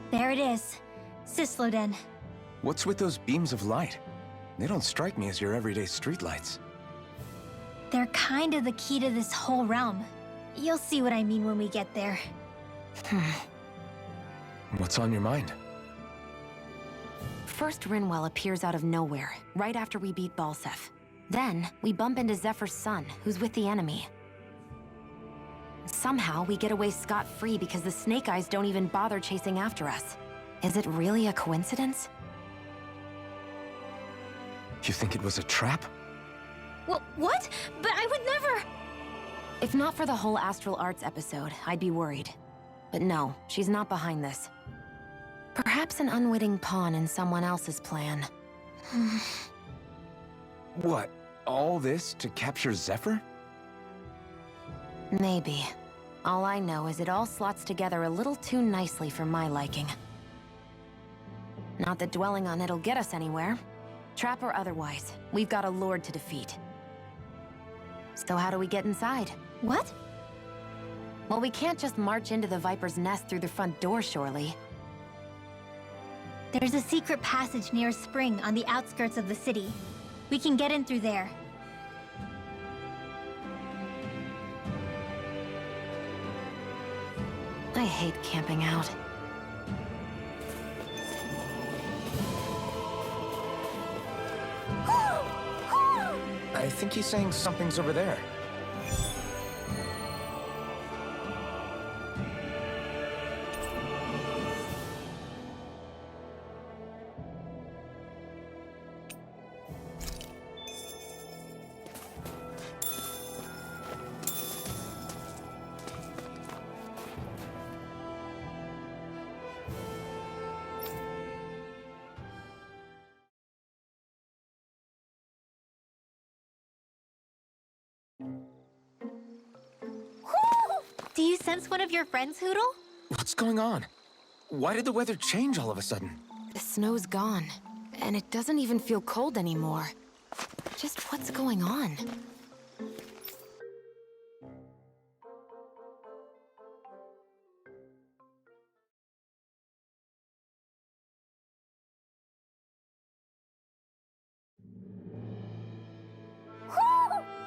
There it is. Cysloden. What's with those beams of light? They don't strike me as your everyday streetlights. They're kind of the key to this whole realm. You'll see what I mean when we get there. What's on your mind? First, Rinwell appears out of nowhere, right after we beat Balseph. Then, we bump into Zephyr's son, who's with the enemy. Somehow, we get away scot-free because the Snake Eyes don't even bother chasing after us. Is it really a coincidence? You think it was a trap? What? But I would never... If not for the whole Astral Arts episode, I'd be worried. But no, she's not behind this. Perhaps an unwitting pawn in someone else's plan. What? All this to capture Zephyr? Maybe. All I know is it all slots together a little too nicely for my liking. Not that dwelling on it'll get us anywhere. Trap or otherwise, we've got a lord to defeat. So how do we get inside? What? Well, we can't just march into the Viper's nest through the front door, surely. There's a secret passage near a spring on the outskirts of the city. We can get in through there. I hate camping out. I think he's saying something's over there. Do you sense one of your friends, Hootle? What's going on? Why did the weather change all of a sudden? The snow's gone, and it doesn't even feel cold anymore. Just what's going on?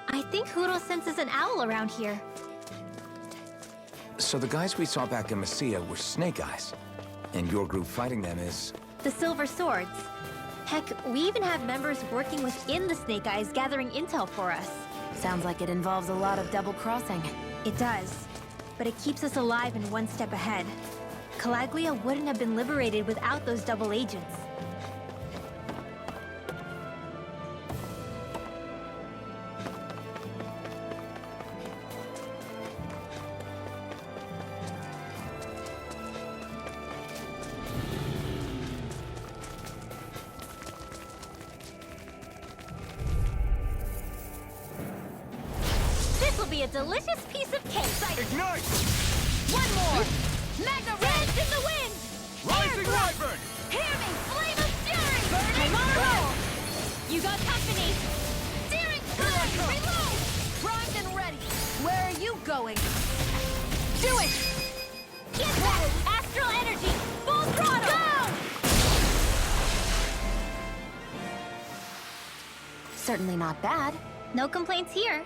I think Hootle senses an owl around here. So the guys we saw back in Messia were Snake Eyes, and your group fighting them is... The Silver Swords. Heck, we even have members working within the Snake Eyes gathering intel for us. Sounds like it involves a lot of double-crossing. It does. But it keeps us alive and one step ahead. Calaglia wouldn't have been liberated without those double agents. This'll be a delicious piece of cake! Ignite! One more! Magna Rage in the wind! Rising Wyvern! Hear me! Flame of fury! I'm on a roll! You got company! Steering good! Reload! Primed and ready! Where are you going? Do it! Get that! Astral energy! Full throttle! Go! Certainly not bad. No complaints here.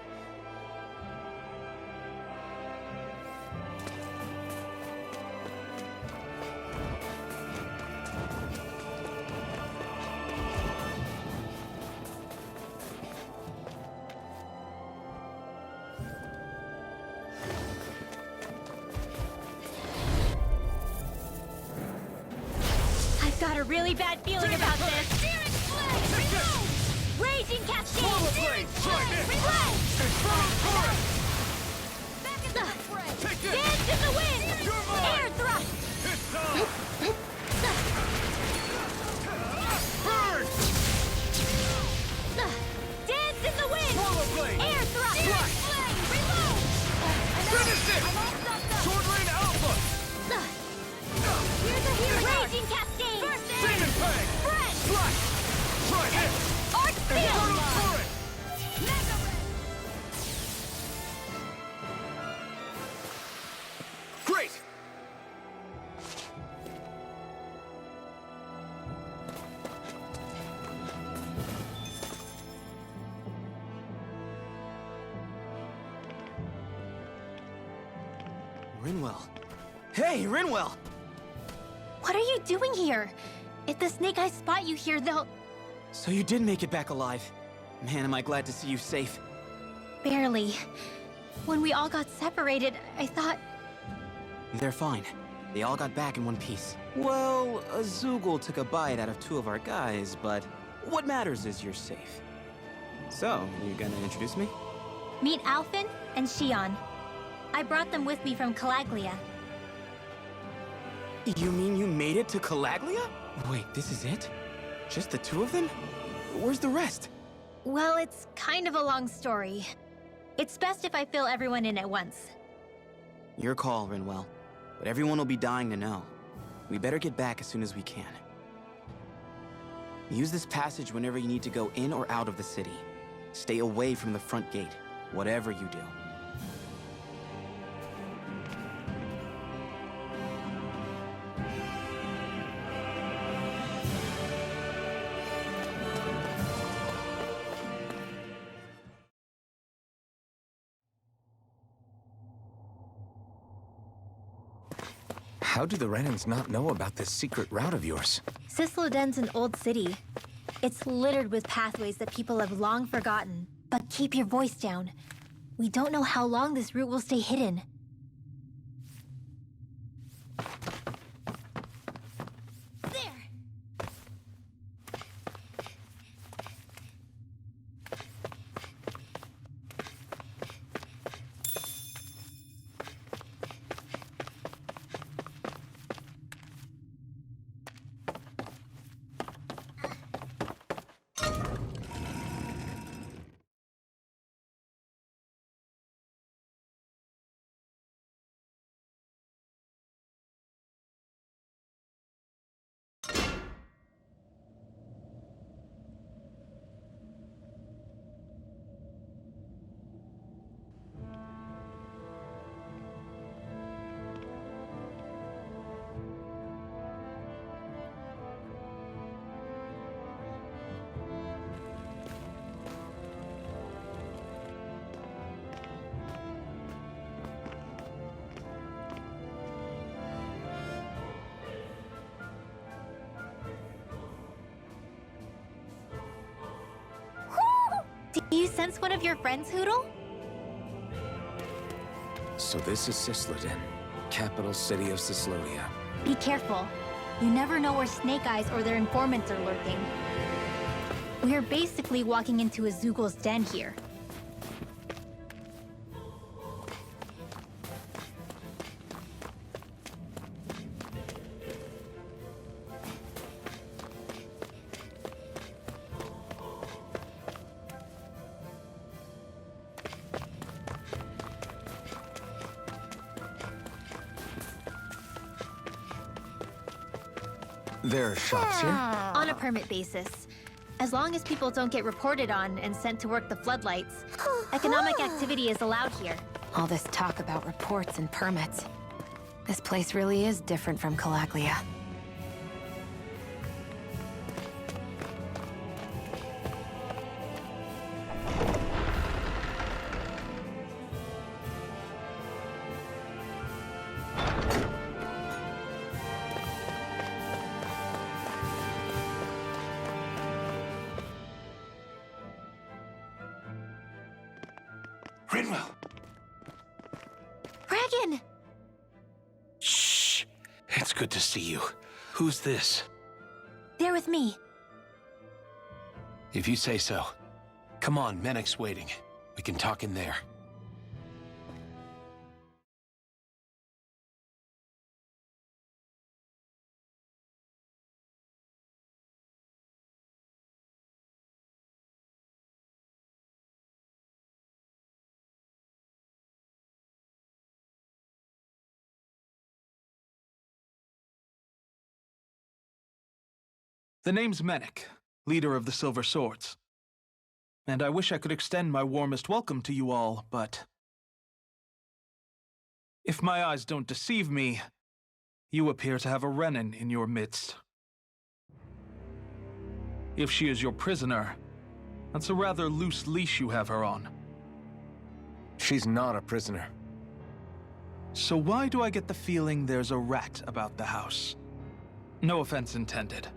I've got a a really bad feeling about this. Searing Flame! Reload! Raging Cascade! Solar Searing Flame! Flame! Reload! Infernal Torrent! Back into the fray! Take this! Dance in the wind! You're mine! Air thrust! It's time! Burn! Dance in the wind! Solar Blade! Air thrust! Flash! Flame! Reload! Finish it! I'm all stuffed up! Sword Rain Alpha! Here's a healing Raging Cascade! First aid! Demon Fang! Fresh! Flash! Try hit! Arc Infernal Field! Torrent! Mega Red! Great! Rinwell. Hey, Rinwell! What are you doing here? If the Snake Eyes spot you here, they'll... So you did make it back alive. Man, am I glad to see you safe. Barely. When we all got separated, I thought... They're fine. They all got back in one piece. Well, Azugul took a bite out of 2 of our guys, but what matters is you're safe. So, you gonna introduce me? Meet Alphen and Shion. I brought them with me from Calaglia. You mean you made it to Calaglia? Wait, this is it? Just the 2 of them? Where's the rest? Well, it's kind of a long story. It's best if I fill everyone in at once. Your call, Rinwell. But everyone will be dying to know. We better get back as soon as we can. Use this passage whenever you need to go in or out of the city. Stay away from the front gate, whatever you do. How do the Renans not know about this secret route of yours? Cisloden's an old city. It's littered with pathways that people have long forgotten. But keep your voice down. We don't know how long this route will stay hidden. There! Do you sense one of your friends, Hootle? So this is Cisloden, capital city of Cyslodia. Be careful. You never know where Snake Eyes or their informants are lurking. We're basically walking into Azugul's den here. There are shops here? On a permit basis. As long as people don't get reported on and sent to work the floodlights, economic activity is allowed here. All this talk about reports and permits. This place really is different from Calaglia. Rinwell! Regan! Shh! It's good to see you. Who's this? They're with me. If you say so. Come on, Menek's waiting. We can talk in there. The name's Menek, leader of the Silver Swords. And I wish I could extend my warmest welcome to you all, but... if my eyes don't deceive me, you appear to have a Renan in your midst. If she is your prisoner, that's a rather loose leash you have her on. She's not a prisoner. So why do I get the feeling there's a rat about the house? No offense intended.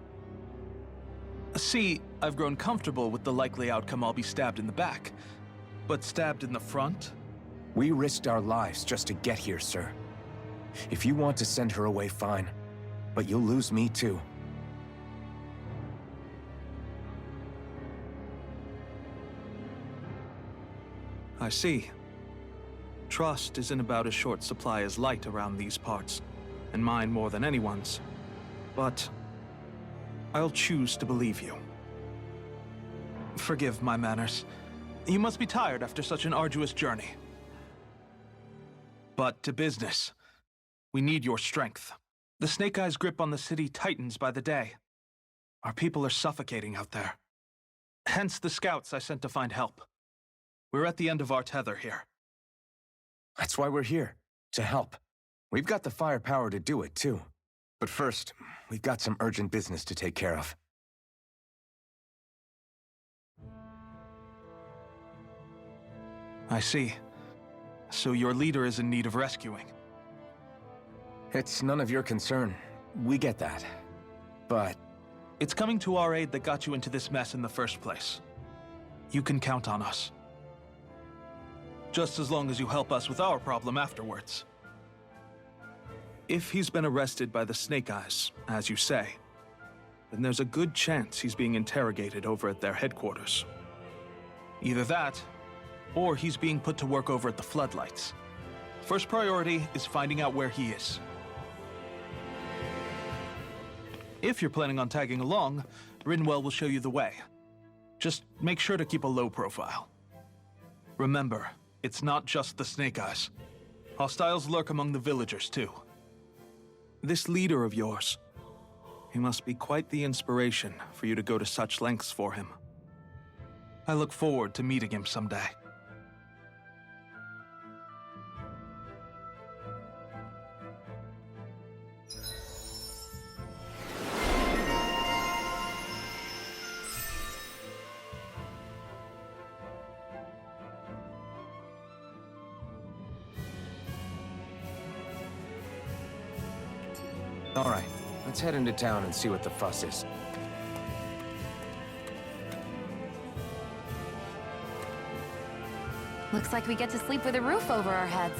See, I've grown comfortable with the likely outcome I'll be stabbed in the back. But stabbed in the front? We risked our lives just to get here, sir. If you want to send her away, fine. But you'll lose me too. I see. Trust is in about as short supply as light around these parts, and mine more than anyone's. But I'll choose to believe you. Forgive my manners. You must be tired after such an arduous journey. But to business. We need your strength. The Snake Eyes' grip on the city tightens by the day. Our people are suffocating out there. Hence the scouts I sent to find help. We're at the end of our tether here. That's why we're here, to help. We've got the firepower to do it, too. But first, we've got some urgent business to take care of. I see. So your leader is in need of rescuing. It's none of your concern. We get that. But it's coming to our aid that got you into this mess in the first place. You can count on us. Just as long as you help us with our problem afterwards. If he's been arrested by the Snake Eyes, as you say, then there's a good chance he's being interrogated over at their headquarters. Either that, or he's being put to work over at the Floodlights. First priority is finding out where he is. If you're planning on tagging along, Rinwell will show you the way. Just make sure to keep a low profile. Remember, it's not just the Snake Eyes. Hostiles lurk among the villagers, too. This leader of yours, he must be quite the inspiration for you to go to such lengths for him. I look forward to meeting him someday. all right, let's head into town and see what the fuss is. Looks like we get to sleep with a roof over our heads.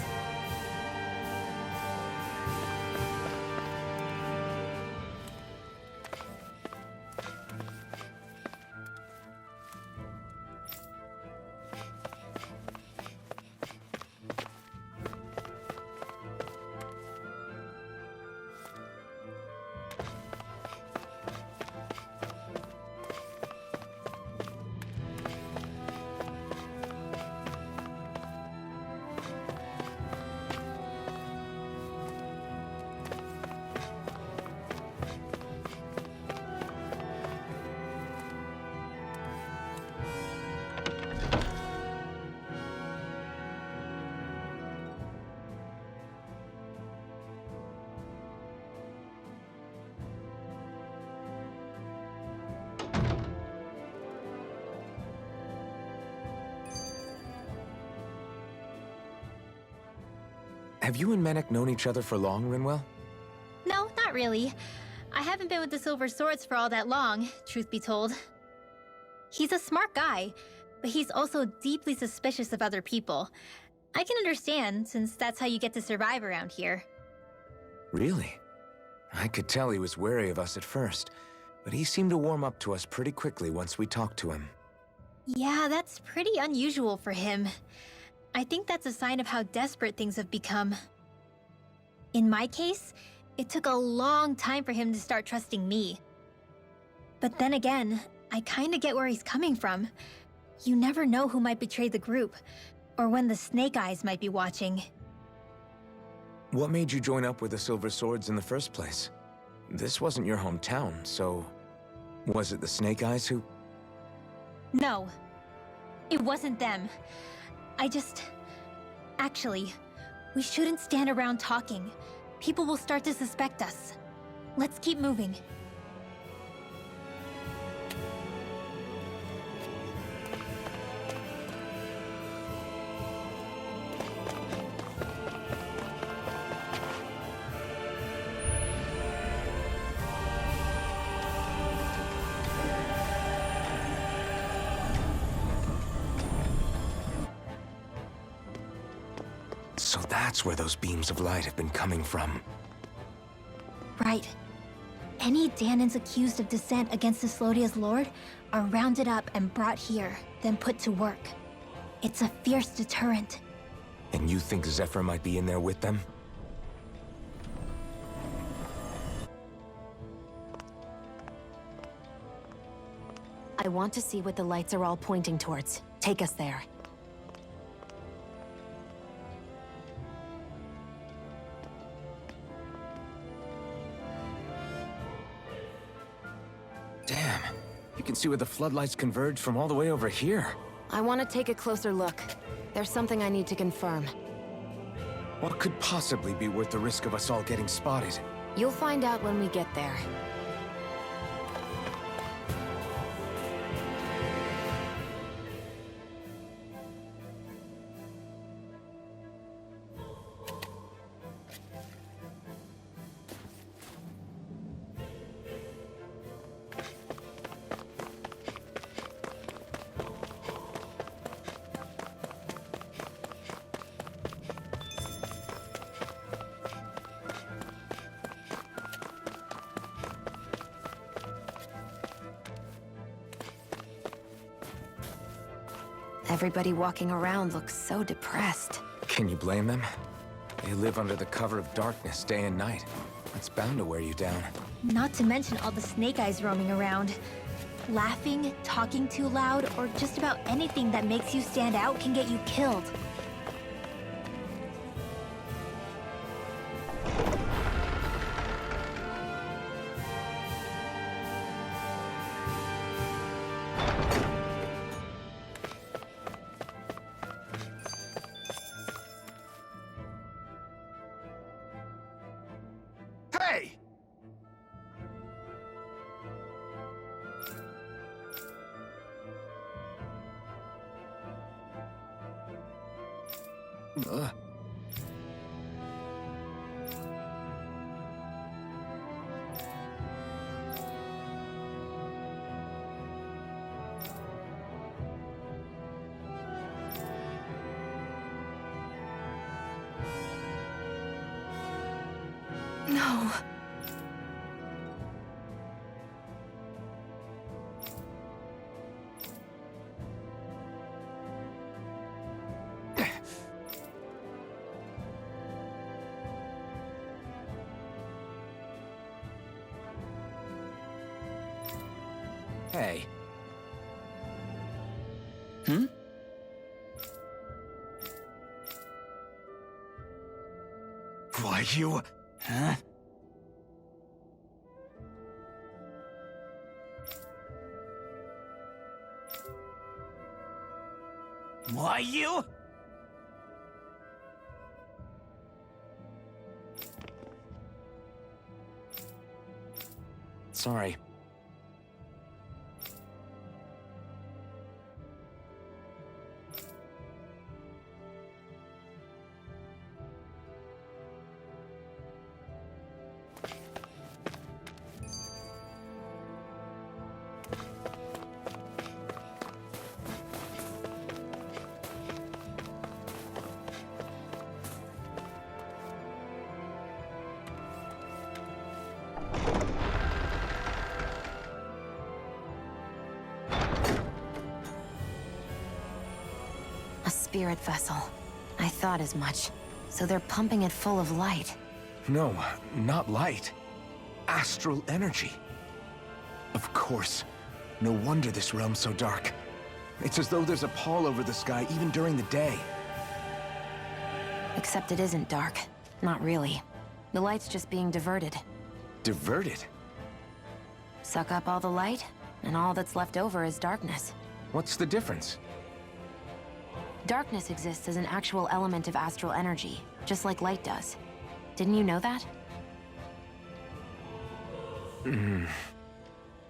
Have you and Menek known each other for long, Rinwell? No, not really. I haven't been with the Silver Swords for all that long, truth be told. He's a smart guy, but he's also deeply suspicious of other people. I can understand, since that's how you get to survive around here. Really? I could tell he was wary of us at first, but he seemed to warm up to us pretty quickly once we talked to him. Yeah, that's pretty unusual for him. I think that's a sign of how desperate things have become. In my case, it took a long time for him to start trusting me. But then again, I kinda get where he's coming from. You never know who might betray the group, or when the Snake Eyes might be watching. What made you join up with the Silver Swords in the first place? This wasn't your hometown, so... Was it the Snake Eyes who... No, it wasn't them. Actually, we shouldn't stand around talking. People will start to suspect us. Let's keep moving. So that's where those beams of light have been coming from. Right. Any Dahnans accused of dissent against Cyslodia's lord are rounded up and brought here, then put to work. It's a fierce deterrent. And you think Zephyr might be in there with them? I want to see what the lights are all pointing towards. Take us there. Damn, you can see where the floodlights converge from all the way over here. I want to take a closer look. There's something I need to confirm. What could possibly be worth the risk of us all getting spotted? You'll find out when we get there. Everybody walking around looks so depressed. Can you blame them? They live under the cover of darkness day and night. That's bound to wear you down. Not to mention all the Snake Eyes roaming around. Laughing, talking too loud, or just about anything that makes you stand out can get you killed. Hey! No. Hey. Why, you... Huh? Why, you... Sorry. spirit vessel. I thought as much. So they're pumping it full of light. No, not light. Astral energy. Of course. No wonder this realm's so dark. It's as though there's a pall over the sky even during the day. Except it isn't dark. Not really. The light's just being diverted. Diverted? Suck up all the light, and all that's left over is darkness. What's the difference? Darkness exists as an actual element of astral energy, just like light does. Didn't you know that?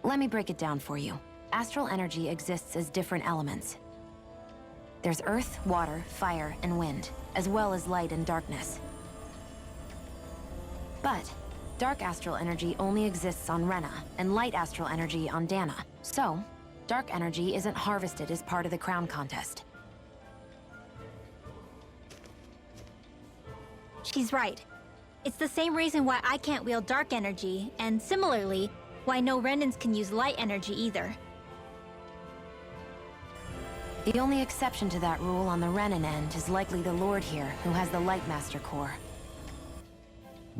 Let me break it down for you. Astral energy exists as different elements. There's earth, water, fire, and wind, as well as light and darkness. But dark astral energy only exists on Rena, and light astral energy on Dana. So, dark energy isn't harvested as part of the crown contest. She's right. It's the same reason why I can't wield dark energy, and similarly, why no Renans can use light energy either. The only exception to that rule on the Renan end is likely the Lord here, who has the Light Master Core.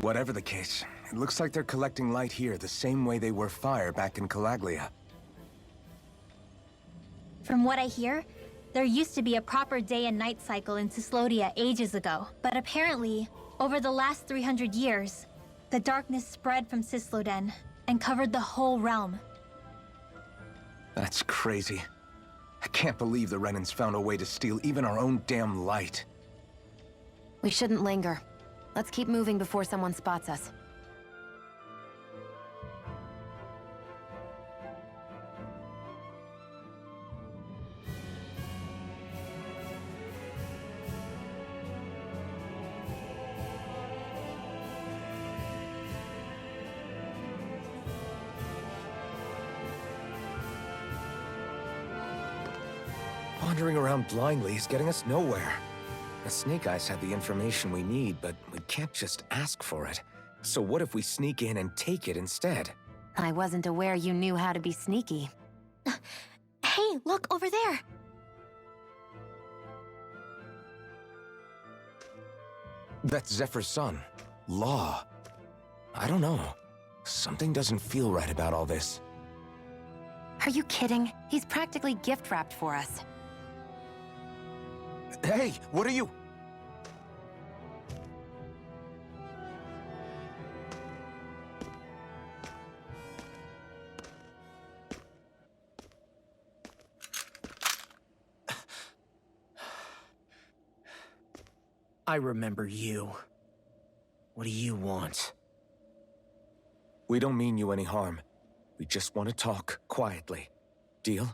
Whatever the case, it looks like they're collecting light here the same way they were fire back in Calaglia. From what I hear, there used to be a proper day and night cycle in Cyslodia ages ago, but apparently, over the last 300 years, the darkness spread from Cysloden and covered the whole realm. That's crazy. I can't believe the Renans found a way to steal even our own damn light. We shouldn't linger. Let's keep moving before someone spots us. Wandering around blindly is getting us nowhere. The Snake Eyes have the information we need, but we can't just ask for it. So what if we sneak in and take it instead? I wasn't aware you knew how to be sneaky. Hey, look over there! That's Zephyr's son, Law. I don't know. Something doesn't feel right about all this. Are you kidding? He's practically gift-wrapped for us. Hey, what are you? I remember you. What do you want? We don't mean you any harm. We just want to talk quietly. Deal?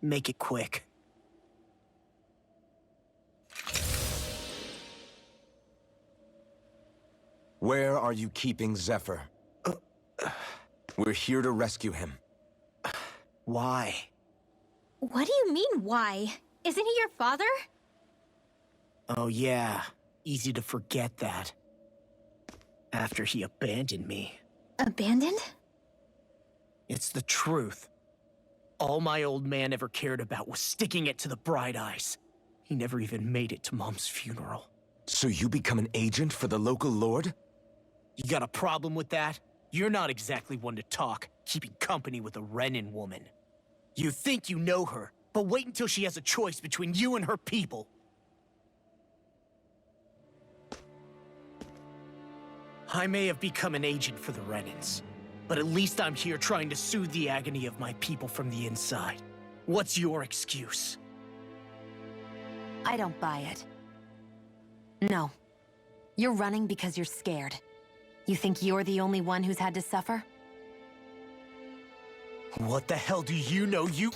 Make it quick. Where are you keeping Zephyr? We're here to rescue him. Why? What do you mean, why? Isn't he your father? Oh yeah, easy to forget that. After he abandoned me. Abandoned? It's the truth. All my old man ever cared about was sticking it to the Bright Eyes. He never even made it to Mom's funeral. So you become an agent for the local lord? You got a problem with that? You're not exactly one to talk, keeping company with a Renan woman. You think you know her, but wait until she has a choice between you and her people. I may have become an agent for the Renans, but at least I'm here trying to soothe the agony of my people from the inside. What's your excuse? I don't buy it. No. You're running because you're scared. You think you're the only one who's had to suffer? What the hell do you know, you—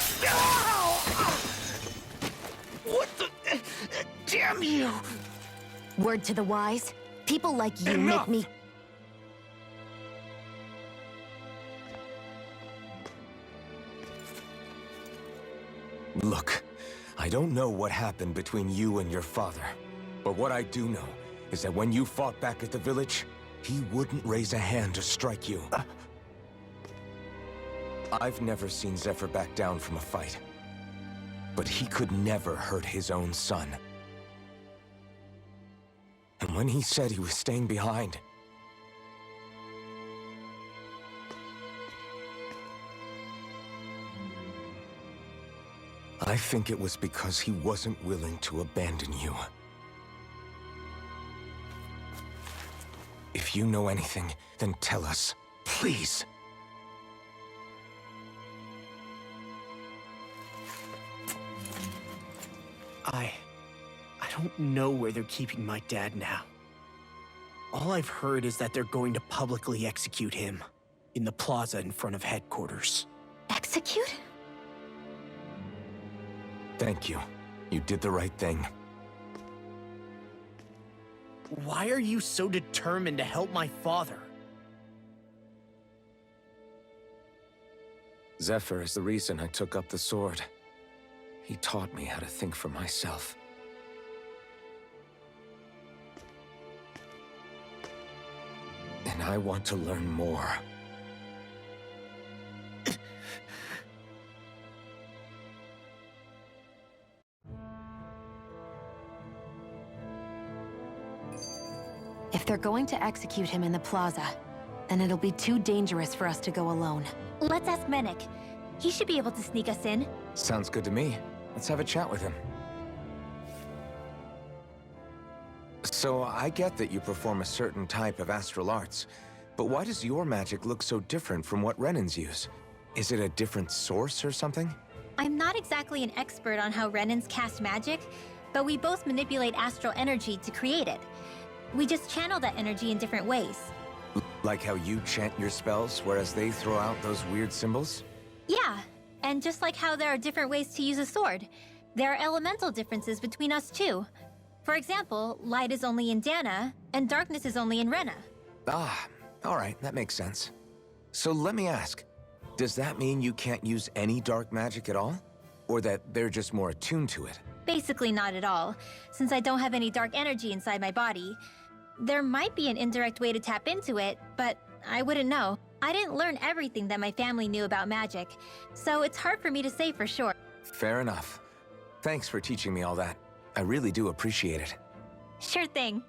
What the— Damn you! Word to the wise, people like you Enough! make me— Look, I don't know what happened between you and your father. But what I do know is that when you fought back at the village, he wouldn't raise a hand to strike you. I've never seen Zephyr back down from a fight. But he could never hurt his own son. And when he said he was staying behind, I think it was because he wasn't willing to abandon you. If you know anything, then tell us, please. I don't know where they're keeping my dad now. All I've heard is that they're going to publicly execute him in the plaza in front of headquarters. Execute? Thank you. You did the right thing. Why are you so determined to help my father? Zephyr is the reason I took up the sword. He taught me how to think for myself. And I want to learn more. If they're going to execute him in the plaza, then it'll be too dangerous for us to go alone. Let's ask Menik. He should be able to sneak us in. Sounds good to me. Let's have a chat with him. So, I get that you perform a certain type of astral arts, but why does your magic look so different from what Renans use? Is it a different source or something? I'm not exactly an expert on how Renans cast magic, but we both manipulate astral energy to create it. We just channel that energy in different ways. Like how you chant your spells, whereas they throw out those weird symbols? Yeah, and just like how there are different ways to use a sword, there are elemental differences between us too. For example, light is only in Dana, and darkness is only in Rena. Ah, alright, that makes sense. So let me ask, does that mean you can't use any dark magic at all? Or that they're just more attuned to it? Basically not at all, since I don't have any dark energy inside my body. There might be an indirect way to tap into it, but I wouldn't know. I didn't learn everything that my family knew about magic, so it's hard for me to say for sure. Fair enough. Thanks for teaching me all that. I really do appreciate it. Sure thing.